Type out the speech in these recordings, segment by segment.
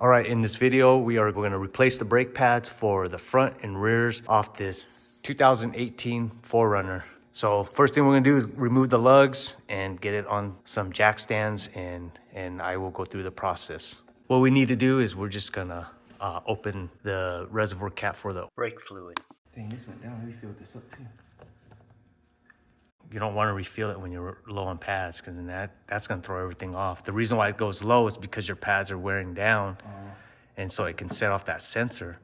All right, in this video, we are going to replace the brake pads for the front and rears off this 2018 4Runner. So first thing we're gonna do is remove the lugs and get it on some jack stands, and I will go through the process. What we need to do is we're just gonna open the reservoir cap for the brake fluid. Dang, this went down. Let me fill this up too. You don't want to refill it when you're low on pads, because then that's going to throw everything off. The reason why it goes low is because your pads are wearing down, and so it can set off that sensor.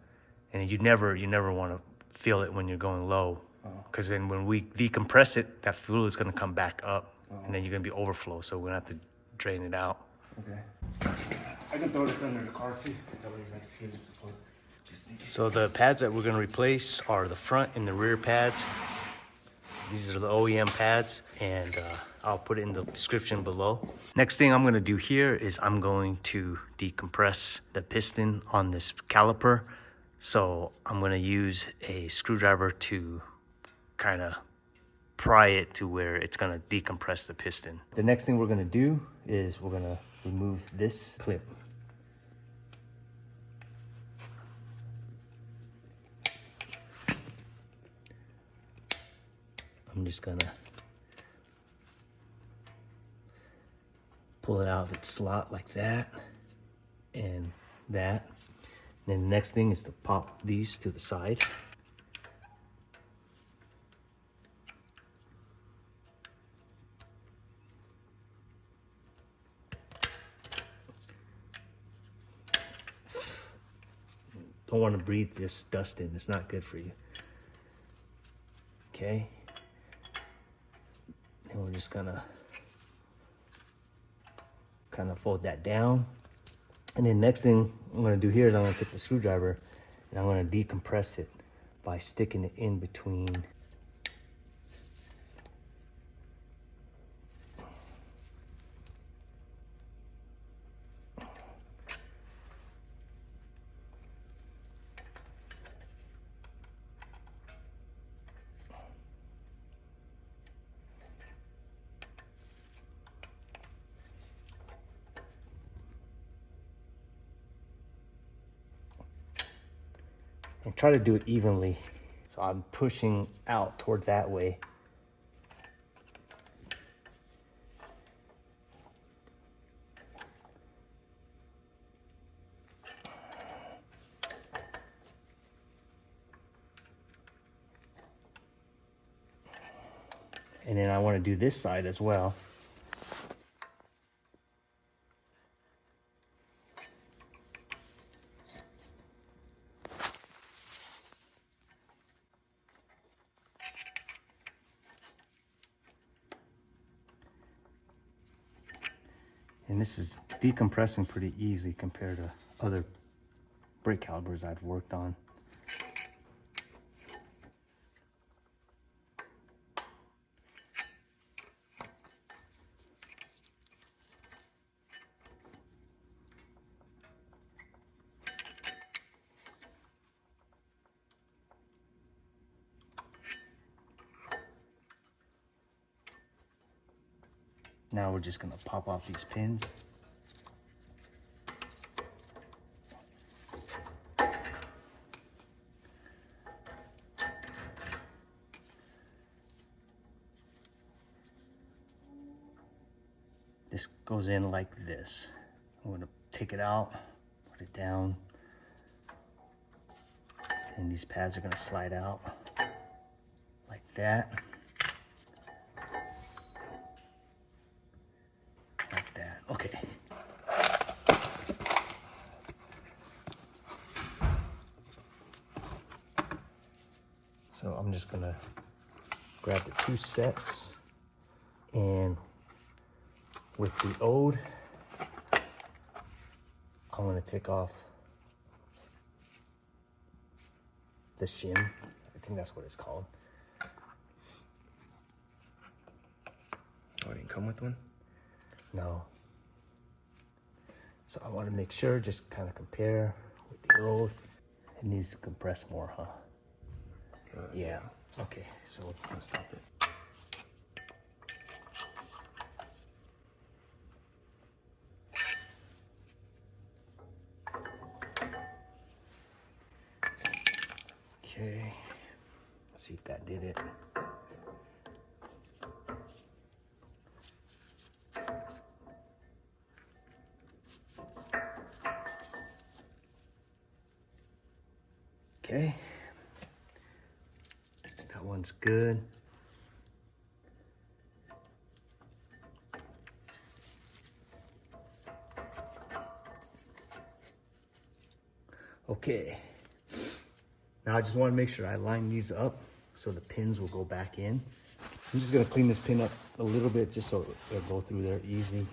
And you never want to feel it when you're going low, because then when we decompress it, that fluid is going to come back up, and then you're going to be overflow. So we're going to have to drain it out. Okay. I can throw this under the car too. That way it's like skin support. So the pads that we're going to replace are the front and the rear pads. These are the OEM pads, and I'll put it in the description below. Next thing I'm gonna do here is I'm going to decompress the piston on this caliper. So I'm gonna use a screwdriver to kind of pry it to where it's gonna decompress the piston. The next thing we're gonna do is we're gonna remove this clip. I'm just gonna pull it out of its slot like that and that. And then the next thing is to pop these to the side. Don't want to breathe this dust in, it's not good for you. Okay. And we're just gonna kind of fold that down. And then next thing I'm gonna do here is I'm gonna take the screwdriver and I'm gonna decompress it by sticking it in between . And try to do it evenly. So I'm pushing out towards that way. And then I want to do this side as well. And this is decompressing pretty easy compared to other brake calipers I've worked on. Now we're just gonna pop off these pins. This goes in like this. I'm gonna take it out, put it down, and these pads are gonna slide out like that. Okay. So I'm just gonna grab the two sets, and with the ode, I'm gonna take off the shim. I think that's what it's called. Oh, it didn't come with one? No. So I want to make sure, just kind of compare with the old. It needs to compress more, huh? Yeah. Okay, so I'll stop it. Okay, let's see if that did it. Okay, that one's good. Okay, now I just want to make sure I line these up so the pins will go back in. I'm just gonna clean this pin up a little bit just so it'll go through there easy.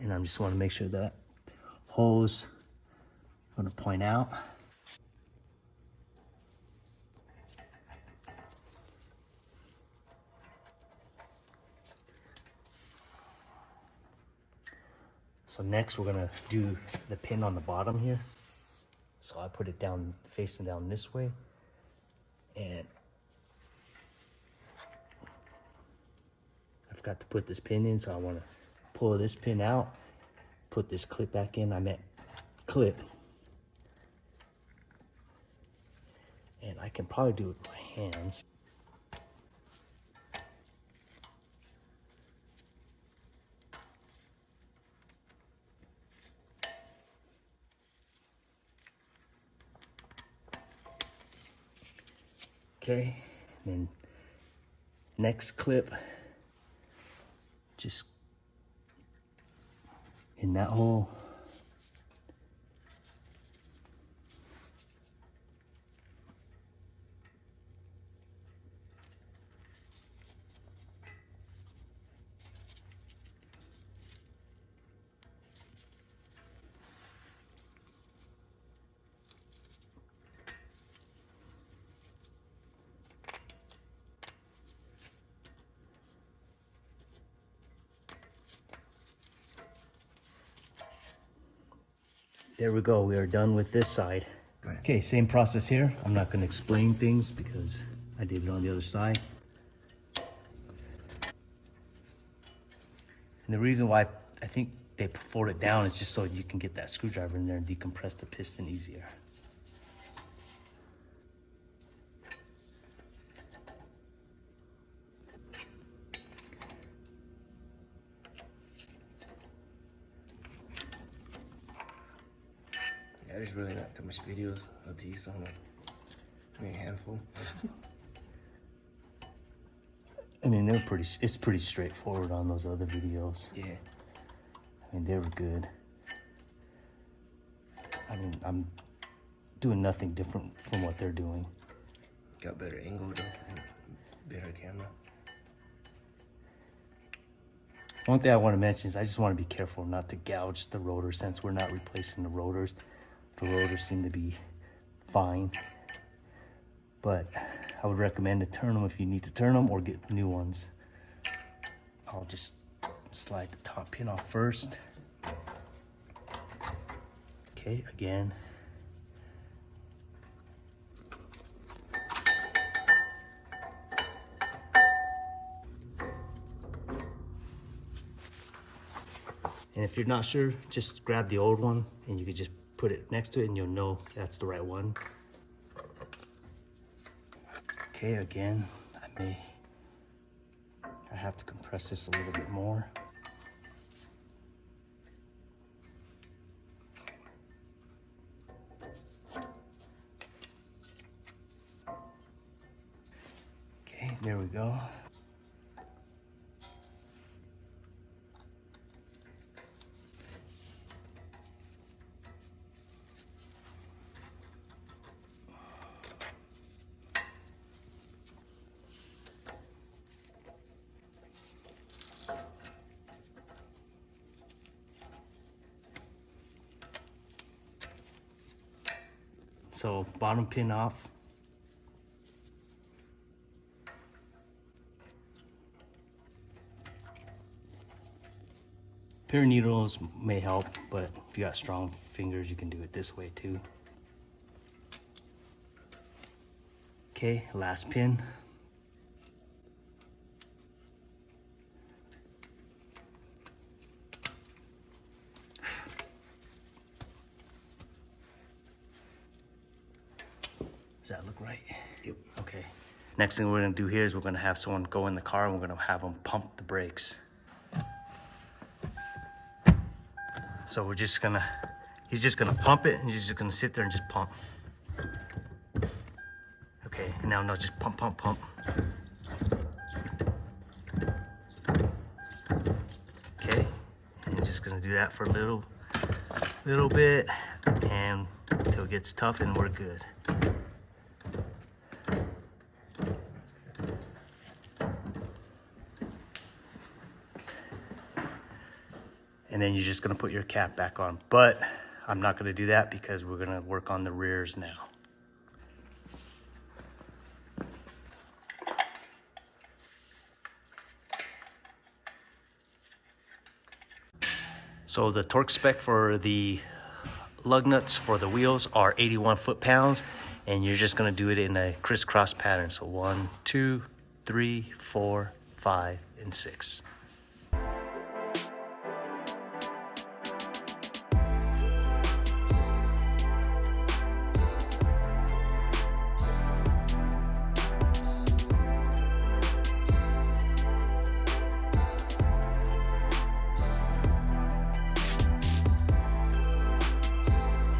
And I just want to make sure that hose I'm gonna point out. So next we're gonna do the pin on the bottom here. So I put it down, facing down this way. And I forgot to put this pin in, so I wanna pull this pin out, put this clip back in. I meant clip. And I can probably do it with my hands. Okay, then next clip, just in that hole. There we go, we are done with this side. Okay, same process here. I'm not gonna explain things because I did it on the other side. And the reason why I think they fold it down is just so you can get that screwdriver in there and decompress the piston easier. Yeah, there's really not too much videos of these on a handful. I mean, it's pretty straightforward on those other videos. Yeah. I mean, they were good. I mean, I'm doing nothing different from what they're doing. Got better angle though, and better camera. One thing I want to mention is I just want to be careful not to gouge the rotor since we're not replacing the rotors. The rotors seem to be fine. But I would recommend to turn them if you need to turn them or get new ones. I'll just slide the top pin off first. Okay, again. And if you're not sure, just grab the old one and you could just put it next to it and you'll know that's the right one. Okay, again, I have to compress this a little bit more. Okay, there we go. So bottom pin off. Pair of needles may help, but if you got strong fingers, you can do it this way too. Okay, last pin. that look right? Yep. Okay. Next thing we're gonna do here is we're gonna have someone go in the car and we're gonna have them pump the brakes. So we're just gonna, he's just gonna pump it and he's just gonna sit there and just pump. Okay, and now just pump, pump, pump. Okay, and you're just gonna do that for a little bit and until it gets tough and we're good. And then you're just gonna put your cap back on. But I'm not gonna do that because we're gonna work on the rears now. So the torque spec for the lug nuts for the wheels are 81 foot-pounds, and you're just gonna do it in a crisscross pattern. So 1, 2, 3, 4, 5, and 6.